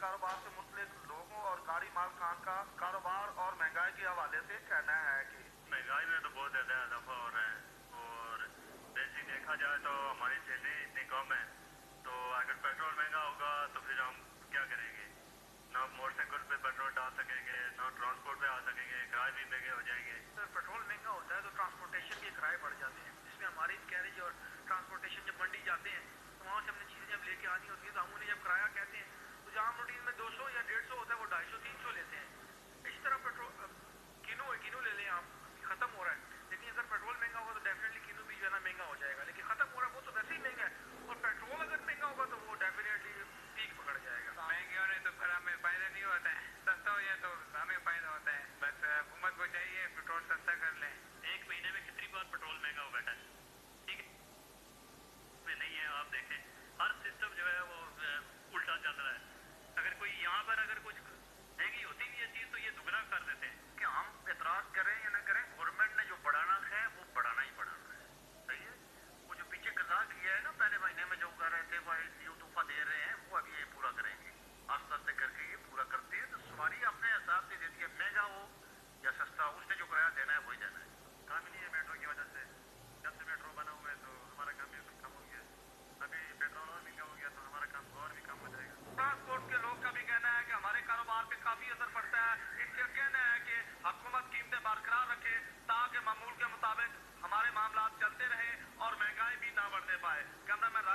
कारोबार से मुंसलिक लोगों और गाड़ी मालकान का कारोबार और महंगाई के हवाले से कहना है कि महंगाई में तो बहुत ज़्यादा इजाफा हो रहा है और वैसे देखा जाए तो हमारी सैलरी इतनी कम है, तो अगर पेट्रोल महंगा होगा तो फिर हम क्या करेंगे? ना मोटरसाइकिल पे पेट्रोल डाल सकेंगे, ना ट्रांसपोर्ट पे आ सकेंगे, किराए भी महंगे हो जाएंगे। सर पेट्रोल महंगा होता है तो ट्रांसपोर्टेशन के किराए बढ़ जाते हैं, जिसमें हमारी कैरेज और ट्रांसपोर्टेशन जब मंडी जाते हैं तो वहाँ से हमने चीज़ें जब लेके आनी होती है तो हम उन्हें जब किराया कहते हैं तो जहाँ रूटीन में 200 या 150 होता है वो 250-300 लेते हैं। इसी तरह पेट्रोल किनू ले लें आप, ख़त्म हो रहा है, लेकिन अगर पेट्रोल महंगा होगा तो डेफिनेटली किनू भी जो है ना महंगा हो जाएगा, लेकिन ख़त्म हो रहा है वो तो वैसे ही महंगा है, और पेट्रोल अगर महंगा होगा तो वो डेफिनेटली पीक पकड़ जाएगा। महंगे होने तो फिर हमें फ़ायदा नहीं होता है, सस्ता हो जाए तो हमें फ़ायदा होता है। बस हुकूमत को चाहिए पेट्रोल सस्ता कर लें। एक महीने में कितनी बार पेट्रोल महंगा हो बैठा है, ठीक है? में नहीं है, आप देखें हर सिस्टम जो है वो उल्टा चल रहा है। अगर कोई यहाँ पर अगर कुछ महंगी होती भी है चीज़ तो ये दुगना कर देते हैं। कि हम एतराज़ करें या ना करें, गवर्नमेंट ने जो बढ़ाना है वो बढ़ाना ही बढ़ाना है, सही है। वो जो पीछे कज़ा किया है ना पहले महीने में जो कर रहे थे वो यूँ तोहफा दे रहे हैं, वो अभी ये पूरा करेंगे, आस्ते आस्ते करके ये पूरा करते हैं। तो सवारी अपने हिसाब से देती है, महंगा हो या सस्ता हो, उसने जो किराया देना है वही देना है। काम ही नहीं है मेट्रो की वजह से। जब से मेट्रो बना हुआ है तो हमारा काम भी कम हो गया। अभी पेट्रोल और महंगा हो गया तो हमारा काम और भी कम हो जाएगा। ट्रांसपोर्ट के लोग का भी कहना है कि हमारे कारोबार पे काफी असर पड़ता है। इनका कहना है कि हुकूमत कीमतें बरकरार रखे ताकि मामूल के मुताबिक हमारे मामला चलते रहे और महंगाई भी ना बढ़ने पाए। कैमरामैन